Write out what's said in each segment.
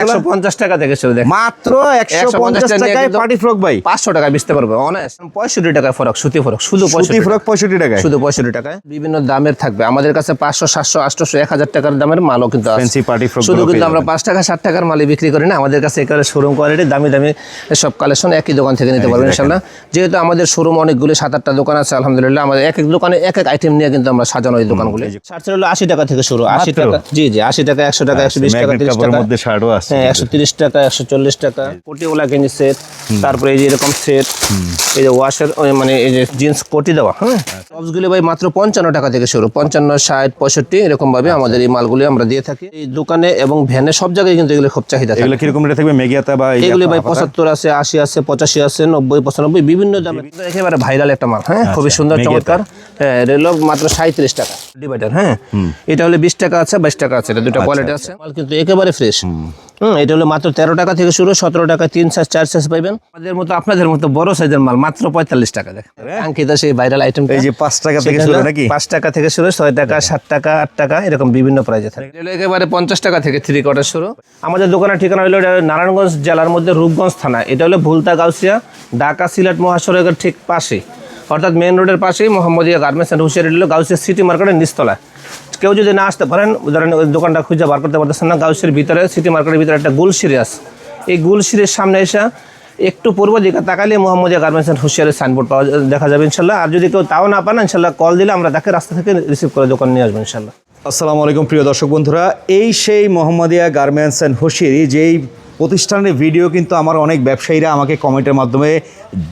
150 টাকা থেকে শুরু, দেখেন মাত্র 150 টাকায় পার্টি ফ্রক ভাই 500 টাকা বেচতে পারবে অনায়াস। 65 টাকা ফরক, সুতি ফরক, শুধু 65 ফ্রক 65 টাকায়, শুধু 65 টাকায়। বিভিন্ন দামের থাকবে আমাদের কাছে, 500 700 800 1000 টাকার দামের মালও কিন্তু আছে। ফ্যান্সি পার্টি ফ্রক শুধু কিন্তু আমরা 5 টাকা 60 টাকার মালই বিক্রি করি না, আমাদের কাছে একেবারে শোরুম কোয়ালিটি, দামি দামি সব কালেকশন একই দোকান থেকে নিতে পারবেন ইনশাআল্লাহ। যেহেতু আমাদের শোরুম অনেকগুলো 7-8টা দোকান আছে আলহামদুলিল্লাহ, আমাদের এক এক দোকানে এক এক আইটেম নিয়ে কিন্তু আমরা সাজানো এই দোকানগুলো। শার্ট হলো 80 টাকা থেকে শুরু, 80 টাকা, জি 80 টাকা, 100 টাকা, 120 টাকা, 30 টাকা মধ্যে শার্টও আছে, হ্যাঁ 130 টাকা, 140 টাকা। কোটিওয়ালা গেঞ্জি সেট, তারপরে এই যে এরকম সেট, এই যে ওয়াশের মানে এই যে জিন্স কোটি দেওয়া, হ্যাঁ টপসগুলো ভাই মাত্র 55 টাকা থেকে শুরু, 55 60 65 এরকম ভাবে আমাদের এই মালগুলো আমরা দিয়ে থাকি এই দোকানে এবং ভ্যানে, সব জায়গায় কিন্তু এগুলো খুব চাহিদা। এগুলো কি রকম রেট থাকবে মেগিয়াতে বা এগুলো ভাই 75 আছে, 80 আছে, 85 আছে, 90 95 বিভিন্ন দামে, একেবারে ভাইরাল একটা মাল, হ্যাঁ খুবই সুন্দর চমৎকার। হ্যাঁ রেলো মাত্র 37 টাকা ডিভাইডার, হ্যাঁ এটা হলে 20 টাকা আছে, 22 টাকা আছে, এটা দুটো কোয়ালিটি আছে, মাল কিন্তু একেবারে ফ্রেশ। এটা হলো মাত্র 13 টাকা থেকে শুরু, 17 টাকা 3 সাইজ 4 সাইজ পাবেন। আমাদের মতো আপনাদের মতো বড় সাইজের মাল মাত্র 45 টাকা। দেখেন আঙ্কিত সেই ভাইরাল আইটেম, এই যে 5 টাকা থেকে শুরু নাকি, 5 টাকা থেকে শুরু, 6 টাকা 7 টাকা 8 টাকা এরকম বিভিন্ন প্রাইজে থাকে। এটা একেবারে 50 টাকা থেকে 3 কোয়ার্টার শুরু। আমাদের দোকানের ঠিকানা হলো নারায়ণগঞ্জ জেলার মধ্যে রূপগঞ্জ থানা, এটা হলো ভুলতা গাউসিয়া, ঢাকা সিলেট মহাসড়কের ঠিক পাশে, অর্থাৎ মেইন রোডের পাশেই মোহাম্মদিয়া গার্মেন্টস অ্যান্ড হুশিয়ারি, হলো গাউসিয়া সিটি মার্কেটের নিচতলায়। কেউ যদি না আসতে পারেন, ধরেন ওই দোকানটা খুঁজে বার করতে পারতেছেন না, গাউসিয়ার ভিতরে সিটি মার্কেটের ভিতরে একটা গুলশিরি আছে, এই গুলশিরির সামনে এসে একটু পূর্ব দিকে তাকালে মোহাম্মদিয়া গার্মেন্টস অ্যান্ড হুশিয়ারির সাইনবোর্ড দেখা যাবে ইনশাল্লাহ। আর যদি কেউ তাও না পান ইনশাল্লাহ কল দিলে আমরা তাকে রাস্তা থেকে রিসিভ করে দোকান নিয়ে আসবো ইনশাল্লাহ। আসসালামু আলাইকুম প্রিয় দর্শক বন্ধুরা, এই সেই মোহাম্মদিয়া গার্মেন্টস অ্যান্ড হুশিয়ারি, যেই প্রতিষ্ঠানের ভিডিও কিন্তু আমার অনেক ব্যবসায়ীরা আমাকে কমেন্টের মাধ্যমে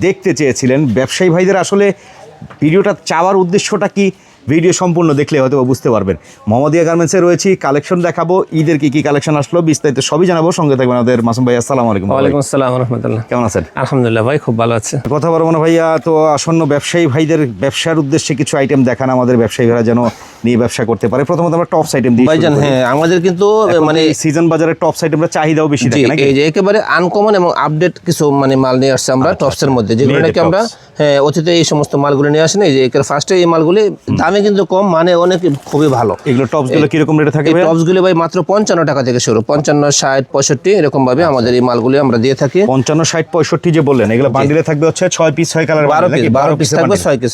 দেখতে চেয়েছিলেন। ব্যবসায়ী ভাইদের আসলে ভিডিওটা চাওয়ার উদ্দেশ্যটা কি, ভিডিও সম্পূর্ণ দেখলে হয়তো বুঝতে পারবেন। মোহাম্মদিয়া গার্মেন্টসে রয়েছি, কালেকশন দেখাবো, ঈদের কি কি কালেকশন আসলো বিস্তারিত সবই জানাবো। সঙ্গে থাকবেন আমাদের মাসুম ভাই। আসসালামু আলাইকুম। ওয়ালাইকুম আসসালাম ওয়া রাহমাতুল্লাহ। কেমন আছেন? আলহামদুলিল্লাহ ভাই, খুব ভালো আছে। কথা বলবো না ভাইয়া, তো আসন্ন ব্যবসায়ী ভাইদের ব্যবসার উদ্দেশ্যে কিছু আইটেম দেখান আমাদের, ব্যবসায়ী ভাইরা যেন নিয়ে ব্যবসা করতে পারে। প্রথমত আমরা টপস আইটেম দিই ভাইজান। হ্যাঁ আমাদের কিন্তু মানে সিজন বাজারে টপস আইটেমটা চাহিদাও বেশি থাকে নাকি? এই যে একেবারে আনকমন এবং আপডেট কিছু মানে মাল নিয়ে আসছে আমরা টপসের মধ্যে, যেগুলো নাকি আমরা হ্যাঁ অতীতে এই সমস্ত মালগুলো নিয়ে আসেন। এই যে একের ফার্স্টে এই মালগুলি দামে কিন্তু কম, মানে অনেক খুবই ভালো। এগুলো টপসগুলো কিরকম রেটে থাকে? এই টপসগুলো ভাই মাত্র 55 টাকা থেকে শুরু, 55 60 65 এরকম ভাবে আমাদের এই মালগুলি আমরা দিয়ে থাকি। 55 60 65 যে বললেন, এগুলো বান্ডিলে থাকবে হচ্ছে 6 পিস 6 কালার, 12 পিস থাকবে, 6 পিস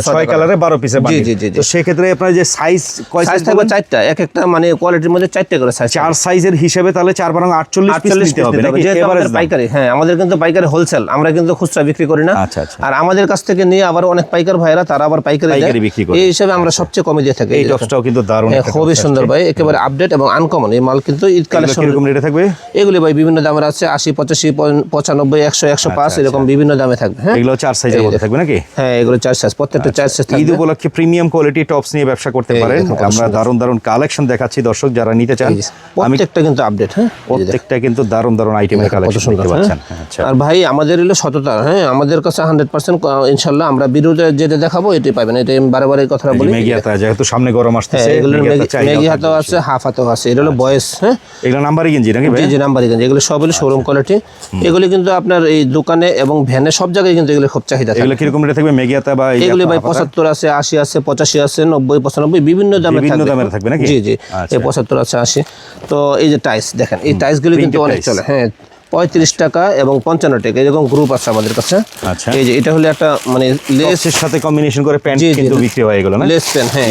6 কালারে 12 পিসের বান্ডিল। জি জি। তো সেই ক্ষেত্রে আপনার যে সাইজ সাইজ থাকবে 4টা, এক একটা মানে কোয়ালিটির মধ্যে 4টা করে সাইজ, 4 সাইজের হিসেবে তাহলে 4 বারং 48 পিস নিতে হবে নাকি? এভারেজ পাইকারি, হ্যাঁ আমাদের কিন্তু পাইকারি হোলসেল, আমরা কিন্তু খুচরা বিক্রি করি না। আচ্ছা আচ্ছা। আর আমাদের কাছ থেকে নিয়ে আবার অনেক পাইকার ভাইরা তারা আবার পাইকারি বিক্রি করে, এই হিসাবে আমরা সবচেয়ে কমে দিয়ে থাকি। এই টপসটাও কিন্তু দারুণ, খুবই সুন্দর ভাই, একেবারে আপডেট এবং আনকমন এই মাল। কিন্তু ঈদ কালেকশন কিরকম রেটে থাকবে? এগুলি ভাই বিভিন্ন দামের আছে, 80 85 95 100 105 এরকম বিভিন্ন দামে থাকবে। হ্যাঁ এগুলো 4 সাইজের মধ্যে থাকবে নাকি? হ্যাঁ এগুলো 4 সাইজ, প্রত্যেকটা 4 সাইজ থাকবে। ঈদ উপলক্ষে প্রিমিয়াম কোয়ালিটি টপস নিয়ে ব্যবসা করতে পারেন। আমরা দারুণ কালেকশন দেখাচ্ছি দর্শক, যারা নিতে চান। প্রত্যেকটা কিন্তু আপডেট, হ্যাঁ প্রত্যেকটা কিন্তু দারুণ আইটেমের কালেকশন দেখতে পাচ্ছেন। আচ্ছা। আর ভাই আমাদের হলো সততা, হ্যাঁ আমাদের কাছে 100% ইনশাআল্লাহ আমরা ভিডিওতে যেটা দেখাবো এটাই পাবেন। এটা আমি বারবার এই কথাটা বলি, মেগিয়াতা যেহেতু সামনে গরম আসছে, মেগিয়াতাও আছে, হাফ হাতাও আছে। এটা হলো বয়েস, হ্যাঁ এগুলো নাম্বারই গেঞ্জি নাকি ভাই? জি নাম্বারই গেঞ্জি, এগুলো সব হলো শোরুম কোয়ালিটি। এগুলি কিন্তু আপনার এই দোকানে এবং ভ্যানে সব জায়গায় কিন্তু এগুলো খুব চাহিদা থাকে। এগুলো কিরকম রেটে থাকবে মেগিয়াতা বা এগুলি ভাই 75 আছে, 80 আছে, 85 আছে, 90 95 বিভিন্ন দামের থাকবে নাকি? জি এই 75 আছে 80। তো এই যে টাইস দেখেন, এই টাইসগুলো কিন্তু অনেক চলে, হ্যাঁ 35 টাকা এবং 55 টাকা এরকম গ্রুপ আছে আমাদের কাছে। আচ্ছা। এই যে এটা হলো একটা মানে লেসের সাথে কম্বিনেশন করে প্যান্ট কিন্তু বিক্রি হয় এগুলো না? লেস প্যান্ট, হ্যাঁ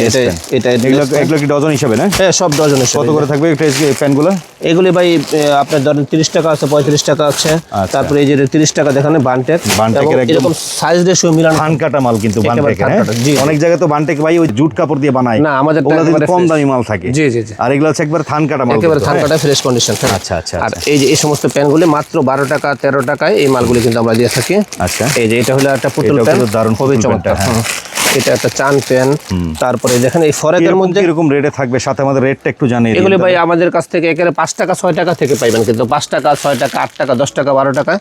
এটা এগুলো কি ডজন হিসাবে না? হ্যাঁ সব ডজন হিসাবে। কত করে থাকবে এই প্যান্টগুলো? এগুলি ভাই আপনার ধরেন 30 টাকা আছে, 35 টাকা আছে। তারপরে এই যে 30 টাকা দেখেন বানটেক, এরকম সাইজ রেশিও মিলানো থান কাটা মাল কিন্তু বানটেক। অনেক জায়গায় তো বানটেক ভাই ওই জুট কাপড় দিয়ে বানায় না, আমাদের কম দামি মাল থাকে। জি আর এগুলো হচ্ছে একবার থান কাটা মাল, একেবারে থান কাটা ফ্রেশ কন্ডিশন। আচ্ছা আচ্ছা। আর এই যে এই সমস্ত প্যান্টগুলি মাত্র 12 টাকা 13 টাকায় এই মালগুলি কিন্তু আমরা দিয়ে থাকি। আচ্ছা। এই যে এটা হলো একটা পুতুল প্যান্ট, দারুণ খুবই চমৎকার। এটা একটা চান প্যান্ট। তারপরে দেখেন এই ফরেকের মধ্যে এরকম রেটে থাকবে, সাথে আমাদের রেটটা একটু জানিয়ে দিন। এগুলি ভাই আমাদের কাছ থেকে একেবারে 5 টাকা 6 টাকা থেকে পাইবেন, কিন্তু 5 টাকা 6 টাকা 8 টাকা 10 টাকা 12 টাকা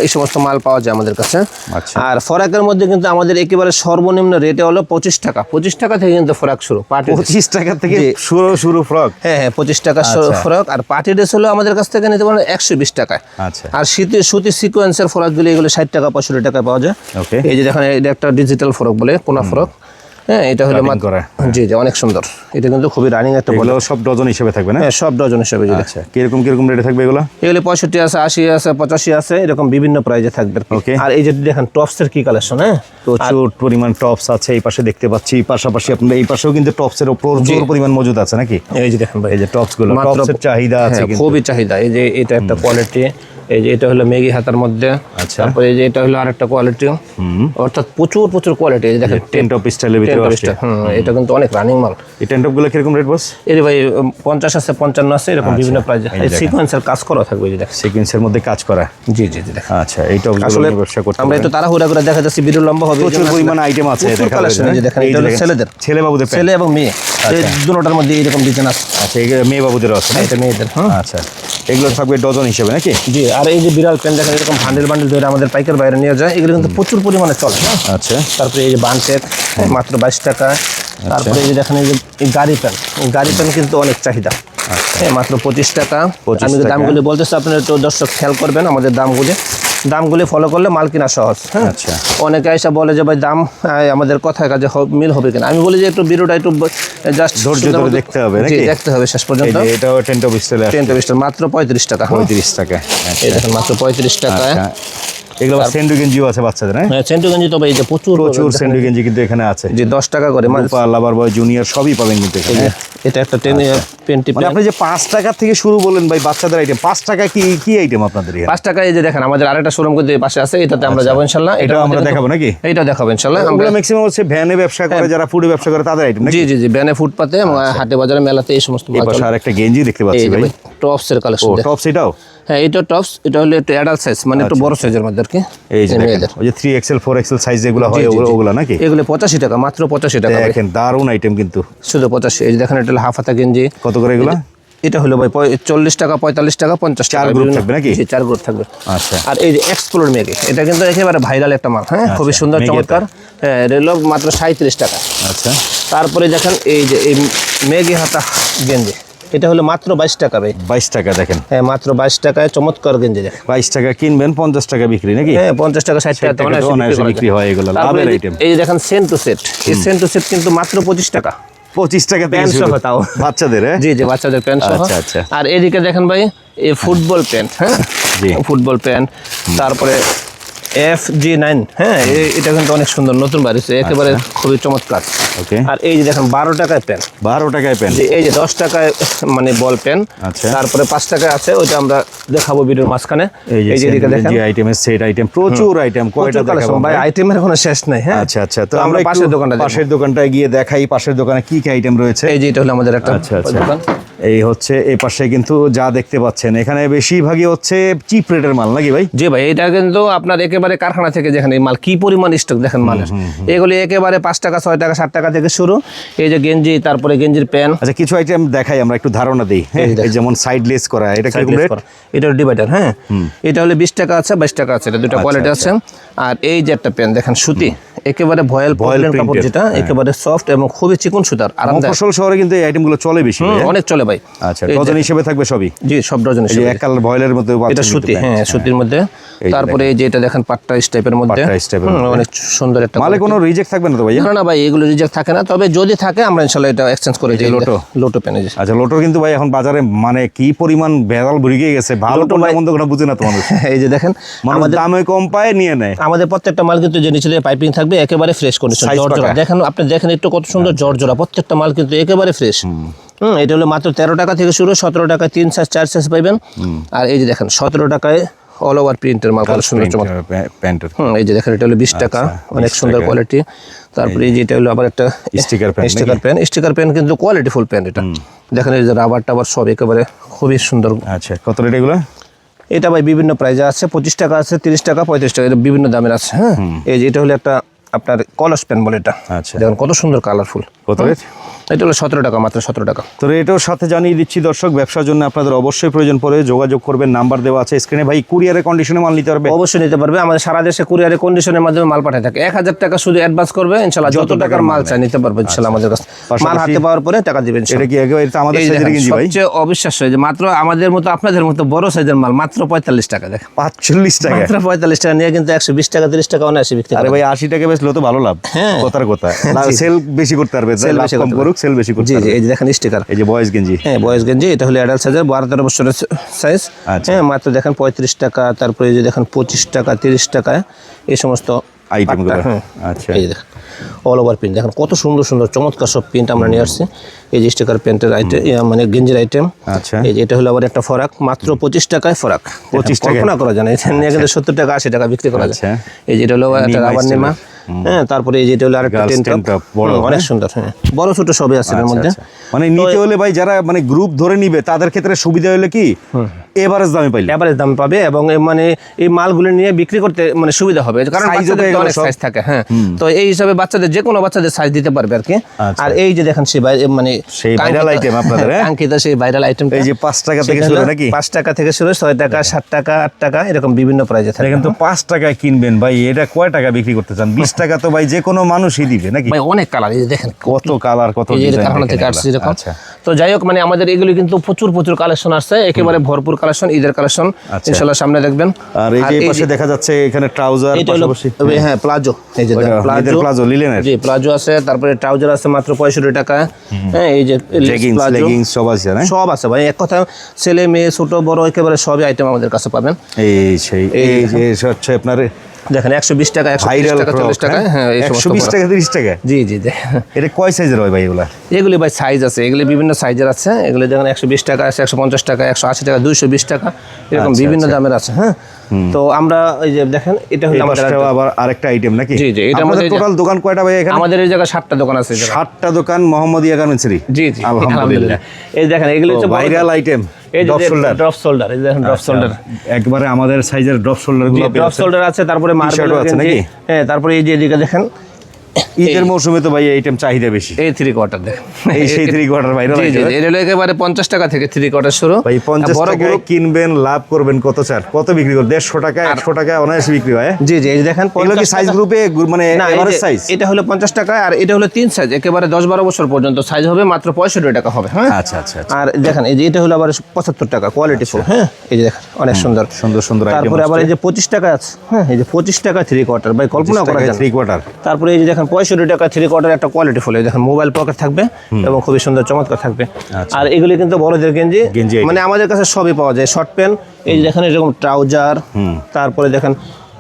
এই সমস্ত মাল পাওয়া যায় আমাদের কাছে। আচ্ছা। আর ফরাকের মধ্যে কিন্তু আমাদের একেবারে সর্বনিম্ন রেটে হলো 25 টাকা। 25 টাকা থেকে কিন্তু ফরাক শুরু, পার্টি 25 টাকা থেকে শুরু ফ্রক। হ্যাঁ 25 টাকা ফরাক। আর পার্টি ড্রেস হলো আমাদের কাছ থেকে নিতে পারেন 120 টাকায়। আচ্ছা। আর সুতি সিকোয়েন্সের ফরাকগুলি এগুলো 60 টাকা 65 টাকায় পাওয়া যায়। এই যে দেখেন এটা একটা ডিজিটাল ফরক বলে, কোনা ফরক। হ্যাঁ এটা হলো Cutting করা। জি জি অনেক সুন্দর, এটা কিন্তু খুবই রানিং একটা বল। এগুলো সব ডজন হিসেবে থাকবে না? হ্যাঁ সব ডজন হিসেবে যদি আচ্ছা, কিরকম রেটে থাকবে এগুলো? এগুলো 65 আছে, 80 আছে, 85 আছে, এরকম বিভিন্ন প্রাইজে থাকবে। Okay. আর এই যে দেখেন টপসের কি কালেকশন, হ্যাঁ প্রচুর পরিমাণ টপস আছে এই পাশে দেখতে পাচ্ছি, পাশাপাশি আপনার এই পাশেও কিন্তু টপসের প্রচুর পরিমাণ মজুদ আছে নাকি? এই যে দেখেন ভাই, এই যে টপস গুলো, মাত্র- টপসের চাহিদা আছে হ্যাঁ, কিন্তু। খুবই চাহিদা। এই যে এটা একটা কোয়ালিটি, এই যে এটা হলো মেগি হাতার মধ্যে। আচ্ছা। তারপরে এই যে এটা হলো আরেকটা কোয়ালিটি, অর্থাৎ প্রচুর কোয়ালিটি। এই যে দেখেন টেন টপ স্টাইলের ভিতরে আসছে। এটা কিন্তু অনেক রানিং মাল। এই টেন টপ গুলো কিরকম রেট বস? এই যে ভাই 50 আছে, 55 আছে, এরকম বিভিন্ন প্রাইস। এই সিকোয়েন্সের কাজ করা থাকবে, এই যে দেখেন। সিকোয়েন্সের মধ্যে কাজ করা। জি জি জি দেখেন। আচ্ছা, এই টপ গুলো আসলে নিয়ে ব্যবসা করতে আমরা একটু তাড়াহুড়া করে দেখা যাচ্ছে, ভিডিও লম্বা হবে। প্রচুর পরিমাণ আইটেম আছে প্রচুর দেখাবেন, collection, এই যে দেখেন, এই এটা যে হলো দেখেন, ছেলেদের, ছেলে বাবুদের প্যান্ট। ছেলে এবং মেয়ে, এই দুটোটার মধ্যে এরকম ডিজাইন আছে। আচ্ছা, এই মেয়ে বাবুদেরও আছে না? এটা মেয়েদের। আচ্ছা, এগুলো থাকবে ডজন হিসেবে নাকি? জি, আর এই যে বিড়াল পেন দেখেন, এরকম বান্ডেল ধরে আমাদের পাইকার বাইরে নিয়ে যায়, এগুলো কিন্তু প্রচুর পরিমাণে চলে। আচ্ছা, তারপরে এই যে বানটেক মাত্র 22 টাকা। তারপরে এই যে দেখেন, এই যে এই গাড়ি পেন কিন্তু অনেক চাহিদা, হ্যাঁ মাত্র 25 টাকা। 25 আমি টাকা। দামগুলি বলতেছি, আপনারা একটু দর্শক খেয়াল করবেন আমাদের দামগুলি ফলো করলে মাল কিনা সহজ। হ্যাঁ আচ্ছা। অনেকে এসে বলে যে ভাই দাম আমাদের কথায় কাজে মিল হবে কিনা। আমি বলি যে একটু ভিডিওটা একটু জাস্ট ধৈর্য ধরে দেখতে হবে নাকি? দেখতে হবে শেষ পর্যন্ত। এই যে এটাও টেন টপ স্টাইলে 10 মাত্র 35 টাকা। 35 টাকা। এই দেখেন মাত্র 35 টাকা। আচ্ছা, এগুলো সেন্ডু গেঞ্জিও আছে বাচ্চাদের, হ্যাঁ? হ্যাঁ সেন্টু গঞ্জি তো ভাই, এই যে প্রচুর সেন্ডু গেঞ্জি কিন্তু এখানে আছে। জি 10 টাকা করে। রূপা, লাভার বয়, জুনিয়র সবই পাবেন কিন্তু এই এখানে। যে এটা একটা পেন্টি মানে আপনি যে 5 টাকা থেকে শুরু বললেন ভাই বাচ্চাদের আইটেম, 5 টাকা কি আইটেম আপনাদের এখানে? 5 টাকা। এই যে দেখেন আমাদের আরেকটা শোরুম কিন্তু এই পাশে আছে, এটাতে আমরা যাবো ইনশাআল্লাহ। এটাও আমরা দেখাবো নাকি? এটা দেখাবো ইনশাআল্লাহ। আমরা আমরা ম্যাক্সিমাম হচ্ছে ভ্যানে ব্যবসা করে, যারা ফুডে ব্যবসা করে তাদের আইটেম নাকি? জি ব্যানে ফুটপাতে, হাটে বাজারে, মেলাতে এই সমস্ত এই মাল পাশে চলে। আরেকটা গেঞ্জি দেখতে পাচ্ছি এই যে ভাই। টপসের ও কালেকশন। টপস এটাও? হ্যাঁ এটা টপস, এটা হলো একটু অ্যাডাল্ট সাইজ, মানে একটু বড় সাইজের মধ্যে আর কি। এই যে দেখেন, মেয়েদের ওই যে 3XL 4XL সাইজ যেগুলো হয় জি, জি, জি। ওগুলো নাকি? এগুলো 85 টাকা, মাত্র 85 টাকা ভাই। দেখেন দারুণ আইটেম কিন্তু। শুধু 85। এই যে দেখেন, এটা হলো হাফ হাতা গেঞ্জি। কত করে এগুলো? এটা হলো ভাই 40 টাকা, 45 টাকা, 50 টাকা। 4 গ্রুপ থাকবে নাকি? জি 4 গ্রুপ থাকবে। আচ্ছা, আর এই যে এক্সপ্লোর মেগে, এটা কিন্তু একেবারে ভাইরাল একটা মাল। হ্যাঁ খুবই সুন্দর, মেগেটা। চমৎকার। হ্যাঁ রেলক মাত্র 37 টাকা। আচ্ছা, তারপরে দেখেন এই যে এই মেগি হাতা গেঞ্জি, এটা হলো মাত্র 22 টাকা ভাই। 22 টাকা দেখেন। হ্যাঁ মাত্র 22 টাকায় চমৎকার গেঞ্জি দেখেন। 22 টাকা কিনবেন, 50 টাকা বিক্রি নাকি? হ্যাঁ 50 টাকা, 60 টাকা তো অনায়াসে বিক্রি হয় এগুলো, লাভের আইটেম। এই যে দেখেন সেন্ট টু সেট, এই সেন্ট টু সেট কিন্তু মাত্র 25 টাকা। 25 টাকা থেকে প্যান্ট শুরু। সহ তাও। বাচ্চাদের, হ্যাঁ? জি বাচ্চাদের প্যান্ট সহ। আচ্ছা, আচ্ছা। আর এদিকে দেখেন ভাই এই ফুটবল প্যান্ট, হ্যাঁ জি। Football pant. তারপরে FG9, হ্যাঁ এটা কিন্তু অনেক সুন্দর, নতুন বাড়িছে, একেবারে খুবই চমৎকার। ওকে। আর এই যে দেখেন 12 টাকায় প্যান্ট, 12 টাকায় প্যান্ট। এই যে 10 টাকায় মানে বল পেন। আচ্ছা। তারপরে 5 টাকায় আছে, ওইটা আমরা দেখাবো ভিডিওর মাঝখানে। এই যে এদিকে দেখেন যে আইটেমের সেট আইটেম, প্রচুর আইটেম, কয়টা দেখাবো ভাই, আইটেমের কোনো শেষ নাই। হ্যাঁ আচ্ছা, তো আমরা আমরা পাশের দোকানটা দেখবো। পাশের দোকানটায় গিয়ে দেখাই পাশের দোকানে কি কি আইটেম রয়েছে। এই যে এটা হলো আমাদের একটা আচ্ছা, দোকান। এই হচ্ছে এই পাশে কিন্তু যা দেখতে পাচ্ছেন এখানে বেশিরভাগই হচ্ছে চিপ রেটের মাল নাকি ভাই? জি ভাই, এটা কিন্তু আপনার একেবারে কারখানা থেকে যেখানে মাল কি পরিমাণ স্টক দেখেন মালের, এগুলি একেবারে 5 টাকা, 6 টাকা, 7 টাকা থেকে শুরু। এই যে গেঞ্জি, তারপরে গেঞ্জির প্যান। আচ্ছা, কিছু আইটেম দেখাই আমরা, একটু ধারণা দিই। হ্যাঁ, এই যেমন সাইড লেস করা, এটা কিরকম রেট? এটা ডিভাইডার। হ্যাঁ এটা হলো 20 টাকা আছে, 22 টাকা আছে, এটা দুটো কোয়ালিটি আছে। আর এই যে একটা প্যান দেখেন, সুতি, একেবারে ভয়েল কাপড়, যেটা একেবারে সফট এবং খুবই চিকন সুতার, আরামদায়ক। মফস্বল শহরে কিন্তু এই আইটেমগুলো চলে বেশি ভাই, হ্যাঁ? অনেক চলে ভাই। আচ্ছা, ডজন হিসেবে থাকবে সবই? জি সব ডজন এই যে হিসেবে। এক কালার ভয়েলের মধ্যে এটা সুতি, হ্যাঁ সুতির মধ্যে। তারপরে এই যে এটা দেখেন পাট্টা স্টাইপের মধ্যে, পাট্টা স্টাইপের মধ্যে। অনেক সুন্দর একটা মালে কোনো রিজেক্ট থাকবে না তো ভাই? না ভাই, এগুলো রিজেক্ট থাকে না, তবে যদি থাকে আমরা ইনশাআল্লাহ এটা এক্সচেঞ্জ করে দিই। Lotto pen. আচ্ছা, লোটোর কিন্তু ভাই এখন বাজারে মানে কি পরিমাণ ভেজাল ভরে গেছে, ভালো তো মন্দ কোনো বুঝে না তো মানুষ। এই যে দেখেন আমাদের দামে কম পায় নিয়ে নেয়। আমাদের প্রত্যেকটা মাল কিন্তু যে নিচে পাইপিং থাকবে, একেবারে ফ্রেশ কন্ডিশন, জর্জরা। দেখেন আপনি দেখেন একটু কত সুন্দর জর্জরা, প্রত্যেকটা মাল কিন্তু একেবারে ফ্রেশ। এটা হলো মাত্র 13 টাকা থেকে শুরু, 17 টাকায় 3 সাইজ 4 সাইজ পাইবেন। আর এই যে দেখেন 17 টাকায় অল ওভার প্রিন্টের মাল, কত সুন্দর চমৎকার প্যান্টের। এই যে দেখেন এটা হলো 20 টাকা, অনেক সুন্দর কোয়ালিটি। তারপরে এই যে এটা হলো আবার একটা স্টিকার প্যান কিন্তু কোয়ালিটি ফুল প্যান। এটা দেখেন এই যে রাবার টাবার সব একেবারে খুবই সুন্দর। আচ্ছা, কত রেট এগুলো? এটা ভাই বিভিন্ন প্রাইজে আছে, 25 টাকা আছে, 30 টাকা, 35 টাকা, এটা বিভিন্ন দামের আছে। হ্যাঁ এই যে এটা হলো একটা আপনার কলস প্যান বলে, এটা আচ্ছা, দেখেন কত সুন্দর কালারফুল। কত রেট? এটা হলো 17 টাকা, মাত্র 17 টাকা। তো এটাও সাথে জানিয়ে দিচ্ছি দর্শক, ব্যবসার জন্য আপনাদের অবশ্যই প্রয়োজন পড়ে যোগাযোগ করবেন, নাম্বার দেওয়া আছে স্ক্রিনে। ভাই কুরিয়ারের কন্ডিশনে মাল নিতে পারবে? অবশ্যই নিতে পারবে, আমাদের সারা দেশে কুরিয়ারে কন্ডিশনের মাধ্যমে মাল পাঠায় থাকে। 1000 টাকা শুধু অ্যাডভান্স করবে, ইনশাআল্লাহ যত টাকার মাল চাই নিতে পারবে ইনশাআল্লাহ আমাদের কাছে। মাল হাতে পাওয়ার পরে টাকা দিবেন। এটা কি একেবারে আমাদের সাইজের গেঞ্জি ভাই? সবচেয়ে অবিশ্বাস্য যে মাত্র আমাদের মতো আপনাদের মতো বড় সাইজের মাল মাত্র 45 টাকা। দেখেন 45 টাকা, মাত্র 45 টাকা নিয়ে কিন্তু 120 টাকা 30 টাকা অনায়াসে বিক্রি করে। আরে ভাই 80 টাকা বেচলো তো ভালো লাভ। হ্যাঁ, কথার কথা সেল বেশি করতে পারবে, লাভ কম করুক, সেল বেশি করতে জি পারবে। জি, এই যে দেখেন স্টিকার, এই যে বয়েজ গেঞ্জি। হ্যাঁ বয়েজ গেঞ্জি, এটা হলো অ্যাডাল্ট সাইজের 12-13 বছরের সাইজ। হ্যাঁ, মাত্র দেখেন 35 টাকা, তারপরে এই যে দেখেন 25 টাকা 30 টাকা এই সমস্ত আইটেমগুলো। হ্যাঁ, আচ্ছা, এই যে দেখেন অল ওভার প্রিন্ট, দেখেন কত সুন্দর সুন্দর চমৎকার সব প্রিন্ট আমরা নিয়ে আসছি। এই যে স্টিকার প্রিন্টের আইটেম, মানে গেঞ্জির আইটেম। আচ্ছা, এই যে এটা হলো আবার একটা ফরাক, মাত্র 25 টাকায় ফরাক। 25 টাকা কল্পনা করা যায় না, এটা নিয়ে কিন্তু 70 টাকা 80 টাকা বিক্রি করা যায়। আচ্ছা, এই যে এটা হলো একটা রাবার নিমা। হ্যাঁ, তারপরে এই যে এটা হলো আরেকটা টেন টপ, অনেক সুন্দর। হ্যাঁ, বড় ছোট সবই আছে এর মধ্যে। মানে নিতে হলে ভাই যারা মানে গ্রুপ ধরে নিবে তাদের ক্ষেত্রে সুবিধা হলে কি এভারেজ দামে পাইলে এভারেজ দাম পাবে, এবং মানে এই মালগুলো নিয়ে বিক্রি করতে মানে সুবিধা হবে, কারণ বাচ্চাদের তো অনেক সাইজ থাকে। হ্যাঁ, তো এই হিসাবে বাচ্চাদের যে কোনো বাচ্চাদের সাইজ দিতে পারবে আর কি। আর এই যে দেখেন সেই মানে সেই ভাইরাল আইটেম আপনাদের, কাঙ্ক্ষিত সেই ভাইরাল আইটেম, এই যে 5 টাকা থেকে শুরু নাকি? 5 টাকা থেকে শুরু, 6 টাকা 7 টাকা 8 টাকা এরকম বিভিন্ন প্রাইজে থাকে। কিন্তু 5 টাকায় কিনবেন ভাই, এটা কয় টাকা বিক্রি করতে চান? 20 টাকা তো ভাই যে কোনো মানুষই দিবে নাকি? ভাই অনেক কালার, এই যে দেখেন কত কালার, কত ডিজাইন থেকে আসছে এরকম। তো যাই হোক, মানে আমাদের এগুলো কিন্তু প্রচুর প্রচুর কালেকশন আসছে, একেবারে ভরপুর কালেকশন, ঈদের কালেকশন ইনশাআল্লাহ সামনে দেখবেন। আর এই যে পাশে দেখা যাচ্ছে এখানে ট্রাউজার, পাশাপাশি হ্যাঁ প্লাজো, এই যে প্লাজো লিলেনের, জি প্লাজো আছে, তারপরে ট্রাউজার আছে মাত্র 65 টাকা। হ্যাঁ, এই যে লেগিংস সব আছে না? সব আছে ভাই, এক কথা ছেলে মেয়ে ছোট বড় একেবারে সবই আইটেম আমাদের কাছে পাবেন। এই সেই এই যে হচ্ছে আপনার দেখেন 120 টাকা 130 টাকা 40 টাকা। হ্যাঁ, এই 120 টাকা 30 টাকা। জি জি, এটা কয় সাইজের হয় ভাই এগুলা? এগুলি ভাই সাইজ আছে, এগুলি বিভিন্ন সাইজের আছে। এগুলি দেখেন 120 টাকা আছে, 150 টাকা, 180 টাকা, 220 টাকা এরকম বিভিন্ন দামের আছে। হ্যাঁ, তো আমরা এই যে দেখেন এটা হলো আমাদের আবার আরেকটা আইটেম নাকি? জি জি, এটা আমাদের টোটাল দোকান কয়টা ভাই এখানে? আমাদের এই জায়গায় 7টা দোকান আছে। 7টা দোকান মোহাম্মদিয়া গার্মেন্টসেরই। জি জি, আলহামদুলিল্লাহ। এই দেখেন এগুলি হচ্ছে ভাইরাল আইটেম, এই যে ড্রপ শোল্ডার, এই দেখেন ড্রপ শোল্ডার, একবারে আমাদের সাইজের ড্রপ শোল্ডার গুলো ড্রপ শোল্ডার আছে, তারপরে মার্বেল আছে নাকি? হ্যাঁ, তারপরে এই যে এদিকে দেখেন ঈদের মৌসুমে তো ভাই এই আইটেম চাহিদা বেশি। এই 3 কোয়ার্টার দেখেন, এই সেই 3 কোয়ার্টার ভাইরাল আইটেম। এটা হলো একেবারে 50 টাকা থেকে 3 কোয়ার্টার শুরু। ভাই 50 টাকায় কিনবেন, লাভ করবেন কত? কত বিক্রি করবেন? 150 টাকা 100 টাকা অনায়াসে বিক্রি হয়। জি জি, এই দেখেন এগুলো কি সাইজ গ্রুপে মানে এভারেজ সাইজ? এটা হলো 50 টাকা, আর এটা হলো 3 সাইজ, একেবারে 10-12 বছর পর্যন্ত সাইজ হবে, মাত্র 65 টাকা হবে। হ্যাঁ, আচ্ছা আচ্ছা। আর দেখেন এই যে এটা হলো আবার 75 টাকা, কোয়ালিটি ফুল। হ্যাঁ, এই যে দেখেন অনেক সুন্দর সুন্দর সুন্দর আইটেম। তারপরে আবার এই যে 25 টাকা আছে। হ্যাঁ, এই যে 25 টাকা 3 কোয়ার্টার, ভাই কল্পনা করা যায় 3 কোয়ার্টার। তারপরে এই যে দেখেন 65 টাকা 3 কোয়ার্টার, একটা কোয়ালিটি ফুল। এই দেখেন মোবাইল পকেট থাকবে এবং খুবই সুন্দর চমৎকার থাকবে। আর এগুলি কিন্তু বড়দের গেঞ্জি, মানে আমাদের কাছে সবই পাওয়া যায়। শর্ট প্যান্ট, এই যে দেখেন এরকম ট্রাউজার, তারপরে দেখেন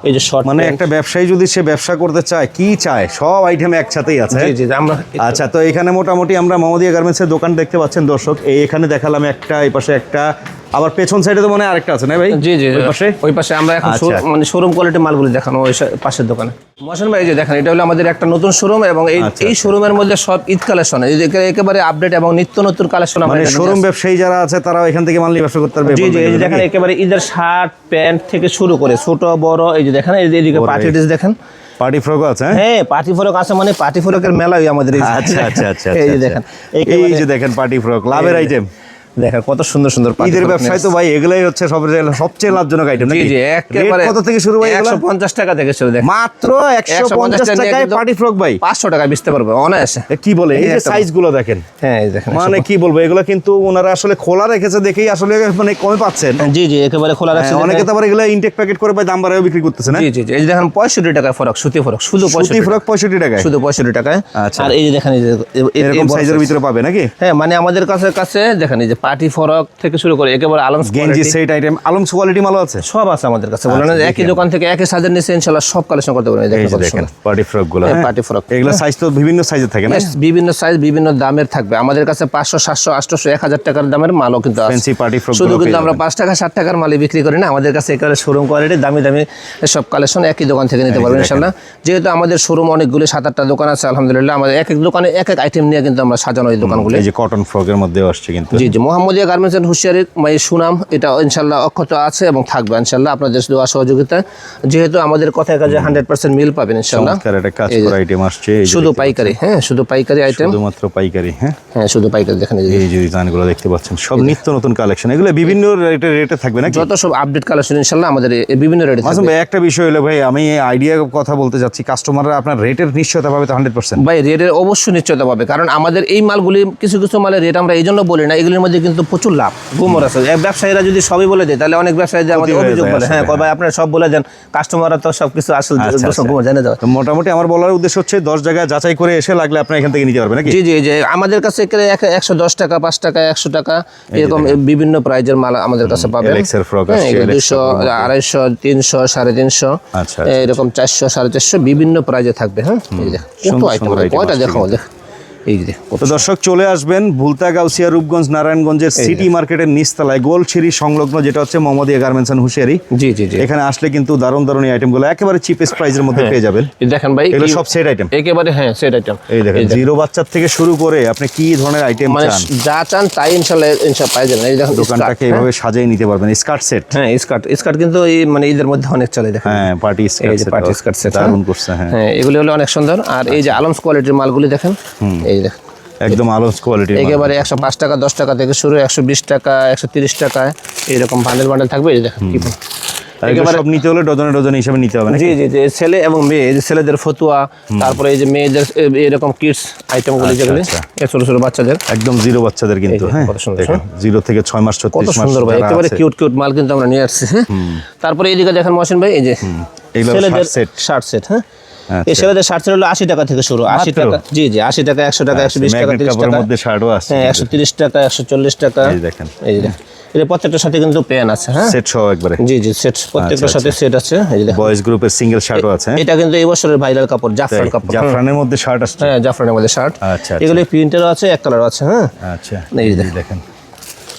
এই যে শর্ট, মানে একটা ব্যবসায়ী যদি সে ব্যবসা করতে চায়, কি চায় সব আইটেম একসাথেই আছে। জি জি, আমরা আচ্ছা, তো এখানে মোটামুটি আমরা মোহাম্মদিয়া গার্মেন্টসের দোকান দেখতে পাচ্ছেন দর্শক। এখানে দেখালাম একটা, এই পাশে একটা, আবার পেছন সাইডে তো মনে হয় আরেকটা আছে না ভাই? জি জি, ওই পাশে আমরা এখন মানে শোরুম কোয়ালিটি মালগুলো দেখানো ওই পাশের দোকানে। মহসিন ভাই, এই যে দেখেন এটা হলো আমাদের একটা নতুন শোরুম, এবং এই শোরুমের মধ্যে সব ঈদ কালেকশন, একেবারে আপডেট এবং নিত্য নতুন কালেকশন। মানে শোরুম ব্যবসায়ী যারা আছে তারা এখান থেকে মাল নিয়ে ব্যবসা করতে পারবে। জি জি, এই যে দেখেন একেবারে ঈদের শার্ট প্যান্ট থেকে শুরু করে ছোট বড়, এই যে দেখেন এইদিকে পার্টি ড্রেস দেখেন, পার্টি ফ্রক আছে। হ্যাঁ, পার্টি ফ্রক আছে, মানে পার্টি ফ্রকের মেলাই আমাদের। আচ্ছা আচ্ছা আচ্ছা, এই যে দেখেন, এই যে দেখেন পার্টি ফ্রক, লাভের আইটেম। দেখেন কত সুন্দর সুন্দর ঈদের ব্যবসায় তো ভাই এগুলাই হচ্ছে সবচেয়ে লাভজনক আইটেম নাকি? জি জি, একেবারে কত থেকে শুরু ভাই? 150 টাকা থেকে শুরু। দেখেন মাত্র 150 টাকায় পার্টি ফ্রক ভাই 500 টাকা বেচতে পারবে অনায়াসে। কি বলে? এই যে সাইজগুলো দেখেন। হ্যাঁ, এই দেখেন, মানে কি বলবো, এগুলো কিন্তু ওনারা আসলে খোলা রেখেছে দেখেই আসলে মানে কমে পাচ্ছেন। জি জি, একেবারে খোলা রাখছে। অনেকে তো আবার এগুলো ইনটেক প্যাকেট করে ভাই দাম বাড়ায় বিক্রি করতেছে না? জি জি, এই যে দেখেন 65 টাকা ফরক, সুতি ফরক, শুধু 65 ফরক 65 টাকায়, শুধু 65 টাকায়। আর এই যে দেখেন এরকম সাইজের ভিতরে পাবে নাকি? হ্যাঁ, মানে আমাদের কাছে দেখেন এই যে পার্টি ফরক থেকে শুরু করে একেবারে আলমস গেঞ্জি সেট আইটেম, আলমস কোয়ালিটি মাল আছে, সব আছে আমাদের কাছে। বলেন একই দোকান থেকে একই সাইজের নিচে ইনশাআল্লাহ সব কালেকশন করতে পারবেন। দেখেন পার্টি ফ্রক গুলো, পার্টি ফ্রক, এগুলো সাইজ তো বিভিন্ন সাইজের থাকে না? বিভিন্ন সাইজ বিভিন্ন দামের থাকবে আমাদের কাছে। 500 700 800 1000 টাকার দামের মালও কিন্তু আছে। ফ্যান্সি পার্টি ফ্রক শুধু কিন্তু আমরা 5 টাকা 60 টাকার মালই বিক্রি করি না, আমাদের কাছে একেবারে শোরুম কোয়ালিটি দামি দামি সব কালেকশন একই দোকান থেকে নিতে পারবেন ইনশাআল্লাহ। যেহেতু আমাদের শোরুম অনেকগুলো 7-8টা দোকান আছে আলহামদুলিল্লাহ, আমাদের এক এক দোকানে এক এক আইটেম নিয়ে কিন্তু আমরা সাজানো এই দোকানগুলো। এই যে কটন ফ্রকের মধ্যেও আসছে কিন্তু। জি জি, মোহাম্মদিয়া গার্মেন্টস অ্যান্ড হুঁশিয়ারির সুনাম এটা ইনশাল্লাহ অক্ষত আছে এবং থাকবে ইনশাল্লাহ আপনাদের দোয়া সহযোগিতায়, যেহেতু আমাদের কথায় কাজে 100% মিল পাবেন ইনশাল্লাহ। চমৎকার একটা কাজ করা আইটেম আসছে, এই যে শুধু দেখতে পাইকারি, হ্যাঁ শুধু পাইকারি আইটেম, শুধুমাত্র পাইকারি। হ্যাঁ হ্যাঁ শুধু পাইকারি। দেখেন এই যে ডিজাইনগুলো দেখতে পাচ্ছেন সব নিত্য নতুন কালেকশন, এগুলো বিভিন্ন রেটে থাকবে নাকি? যত সব আপডেট কালেকশন ইনশাল্লাহ আমাদের এই বিভিন্ন রেটে মাসুম থাকবে। ভাই একটা বিষয় হলো ভাই, আমি আইডিয়া কথা বলতে যাচ্ছি, কাস্টমাররা আপনার রেটের নিশ্চয়তা পাবে তো 100%? ভাই রেটের অবশ্যই নিশ্চয়তা পাবে, কারণ আমাদের এই মালগুলি কিছু কিছু মালের রেট আমরা এই জন্য বলি না, এগুলির মধ্যে কিন্তু প্রচুর লাভ গুমর আছে। ব্যবসায়ীরা যদি সবই বলে দেয় তাহলে অনেক ব্যবসায়ীদের আমাদের হয়ে অভিযোগ যায় বলে, আসলে, হ্যাঁ ভাই আপনারা সব বলে দেন, কাস্টমাররা তো সব কিছু আসল গুমর জেনে যাবে। তো মোটামুটি আমার বলার উদ্দেশ্য হচ্ছে 10 জায়গায় যাচাই করে এসে লাগলে আপনি এখান থেকে নিতে পারবেন নাকি? জি জি, যে আমাদের কাছে 110 টাকা, 5 টাকা, 100 টাকা এরকম বিভিন্ন প্রাইজের মাল আমাদের কাছে পাবেন। LX এর ফ্রক হ্যাঁ, আসছে, 200, 250, 300, 350, আচ্ছা, এরকম 400, 450 বিভিন্ন প্রাইজে থাকবে। হ্যাঁ এই দেখো কত সুন্দর আইটেম, সুন্দর item কয়টা আসছে দেখো দেখ এই যে তো দর্শক চলে আসবেন ভুলতা গাউসিয়া রূপগঞ্জ নারায়ণগঞ্জের সিটি মার্কেটের নিচতলায় গোলছিরি সংলগ্ন, যেটা হচ্ছে মোহাম্মদিয়া গার্মেন্টস এন্ড হুঁশিয়ারি। জি জি জি, এখানে আসলে কিন্তু দারুণ দারুণ এই আইটেমগুলো একেবারে চিপেস্ট প্রাইসের মধ্যে পেয়ে যাবেন। এই দেখেন ভাই এগুলো সব সেট আইটেম একেবারে, হ্যাঁ সেট আইটেম। এই দেখেন জিরো বাচ্চার থেকে শুরু করে আপনি কি ধরনের আইটেম মানে চান যা চান তাই ইনশাল্লাহ পাই যাবেন। এই দেখেন দোকানটাকে এইভাবে সাজিয়ে নিতে পারবেন। স্কার্ট সেট, হ্যাঁ স্কার্ট কিন্তু এই মানে ঈদের মধ্যে অনেক চলে দেখেন। হ্যাঁ পার্টি এই যে পার্টি স্কার্ট সেট দারুণ করছে। হ্যাঁ হ্যাঁ এগুলি হলো অনেক সুন্দর। আর এই যে আলমস কোয়ালিটির মালগুলি দেখেন, এই দেখেন একদম আলোস কোয়ালিটি, একেবারে 105 টাকা, 10 টাকা থেকে শুরু, 120 টাকা, 130 টাকা এরকম বান্ডেল থাকবে। এই দেখেন কি একেবারে সব নিতে হলে ডজনে ডজনে হিসাবে নিতে হবে। জি জি জি, ছেলে এবং মেয়ে, এই যে ছেলেদের ফতুয়া, তারপরে এই যে মেয়েদের এরকম কিডস আইটেমগুলি যেগুলি ছোট ছোট বাচ্চাদের, একদম জিরো বাচ্চাদের কিন্তু। হ্যাঁ কত সুন্দর, দেখুন 0 থেকে 6 মাস কত 36 মাস সুন্দর ভাই, যারা একেবারে আছে। কিউট মাল কিন্তু আমরা নিয়ে আসছি। হ্যাঁ তারপরে এইদিকে দেখেন মহসিন ভাই, এই যে এগুলো ছেলেদের সেট। Shirt set. হ্যাঁ আচ্ছা। এই ছেলেদের শার্ট সেট হলো 80 টাকা থেকে শুরু, 80 টাকা, জি জি 80 টাকা, 100 টাকা, 120 টাকা, ম্যাগনেট 30 কাপড়ের টাকা, মধ্যে শার্টও আছে। হ্যাঁ 130 টাকা, 140 টাকা। এই দেখেন এই যে এটা প্রত্যেকটার সাথে কিন্তু প্যান আছে। হ্যাঁ সেট সহ একবারে। জি জি সেট, প্রত্যেকটার সাথে সেট আছে। এই যে দেখেন বয়েজ গ্রুপের সিঙ্গেল শার্টও আছে। এটা কিন্তু এই বছরের ভাইরাল কাপড়, জাফরান কাপড়। জাফরানের মধ্যে শার্ট আসছে। হ্যাঁ জাফরানের মধ্যে শার্ট। আচ্ছা এগুলো প্রিন্টেরও আছে, এক কালার আছে। হ্যাঁ আচ্ছা এই এই দেখেন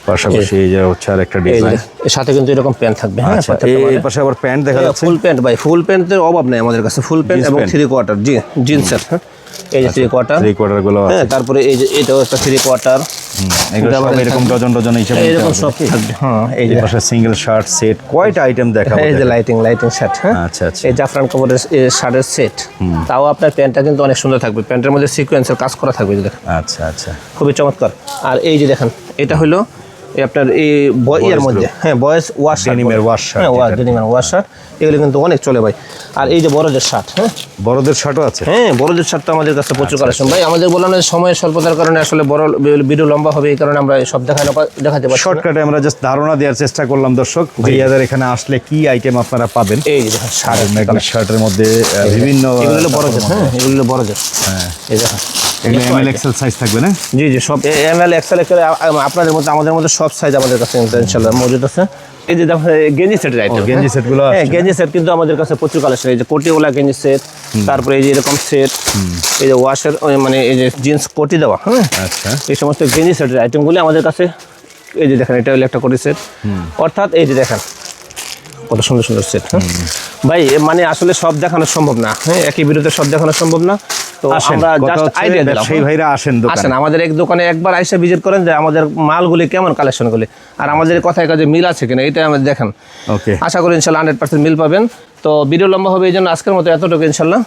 পাশাপাশি এই যে হচ্ছে আর একটা এই ডিজাইন। যে এর সাথে কিন্তু এরকম প্যান্ট থাকবে। হ্যাঁ আচ্ছা এই পাশে আবার প্যান্ট দেখা যাচ্ছে। ফুল প্যান্ট ভাই, ফুল প্যান্টের অভাব নেই আমাদের কাছে, ফুল প্যান্ট Jeans এবং pant? 3 কোয়ার্টার। জি জিন্সের। হ্যাঁ এই যে 3 কোয়ার্টার। 3 কোয়ার্টার গুলো আছে। হ্যাঁ তারপরে এই যে এটাও একটা 3 কোয়ার্টার। এগুলো সব এরকম ডজন ডজন হিসাবে নিতে এরকম হবে। সব থাকবে। হ্যাঁ এই যে এই পাশে সিঙ্গেল শার্ট সেট, কয়টা আইটেম দেখাবো? এই যে লাইটিং শার্ট। হ্যাঁ আচ্ছা আচ্ছা এই জাফরান কাপড়ের শার্টের সেট, তাও আপনার প্যান্টটা কিন্তু অনেক সুন্দর থাকবে, প্যান্টের মধ্যে সিকোয়েন্সের কাজ করা থাকবে। দেখেন আচ্ছা আচ্ছা খুবই চমৎকার। আর এই যে দেখেন এটা হলো আপনার এই ইয়ার মধ্যে, হ্যাঁ বয়েজ ওয়াশ ডেনিমের ওয়াশ শার্ট। হ্যাঁ ডেনিমের ওয়াশ শার্ট, এগুলো কিন্তু অনেক চলে ভাই। আর এই যে বড়দের শার্ট, হ্যাঁ বড়দের শার্টও আছে। হ্যাঁ বড়দের শার্ট তো আমাদের কাছে প্রচুর কালেকশন ভাই। আমাদের বলানো সময়ের স্বল্পতার কারণে আসলে বড় ভিডিও লম্বা হবে, এই কারণে আমরা সব দেখাতে পারছি না। শর্টকাটে আমরা জাস্ট ধারণা দেওয়ার চেষ্টা করলাম দর্শক, ভাইয়াদের এখানে আসলে কি আইটেম আপনারা পাবেন। এই যে দেখেন শার্ট, ম্যাগনেট শার্টের মধ্যে বিভিন্ন এগুলো হলো বড়দের। হ্যাঁ এগুলো হলো বড়দের। হ্যাঁ এই দেখেন এগুলো এমএল এক্সেল সাইজ থাকবে না? জি জি সব এমএল এক্সেল আপনাদের মধ্যে, আমাদের মধ্যে সব সাইজ আমাদের কাছে ইনশাআল্লাহ মজুদ আছে। এই যে দেখেন গেঞ্জি সেটের আইটেম, গেঞ্জি সেটগুলো আছে। হ্যাঁ গেঞ্জি সেট কিন্তু আমাদের কাছে প্রচুর কালেকশন। এই যে কোটিওয়ালা গেঞ্জি সেট, তারপরে এই যে এরকম সেট, এই যে ওয়াশের মানে এই যে জিন্স কোটি দেওয়া। হ্যাঁ আচ্ছা এই সমস্ত গেঞ্জি সেটের আইটেমগুলি আমাদের কাছে। এই যে দেখেন এটা হলো একটা কোটি সেট, অর্থাৎ এই যে দেখেন কত সুন্দর সুন্দর সেট। হ্যাঁ ভাই মানে আসলে সব দেখানো সম্ভব না, হ্যাঁ একই ভিডিওতে সব দেখানো সম্ভব না, তো আমরা জাস্ট আইডিয়া দিলাম। সেই ভাইরা আসেন দোকানে, আসেন আমাদের এক দোকানে একবার আইসা ভিজিট করেন যে আমাদের মালগুলি কেমন, কালেকশনগুলি, আর আমাদের কথায় কাজে মিল আছে কিনা এটা আমাদের দেখেন। ওকে আশা করি ইনশাল্লাহ 100% মিল পাবেন। তো ভিডিও লম্বা হবে এই জন্য আজকের মতো এতটুকু ইনশাল্লাহ।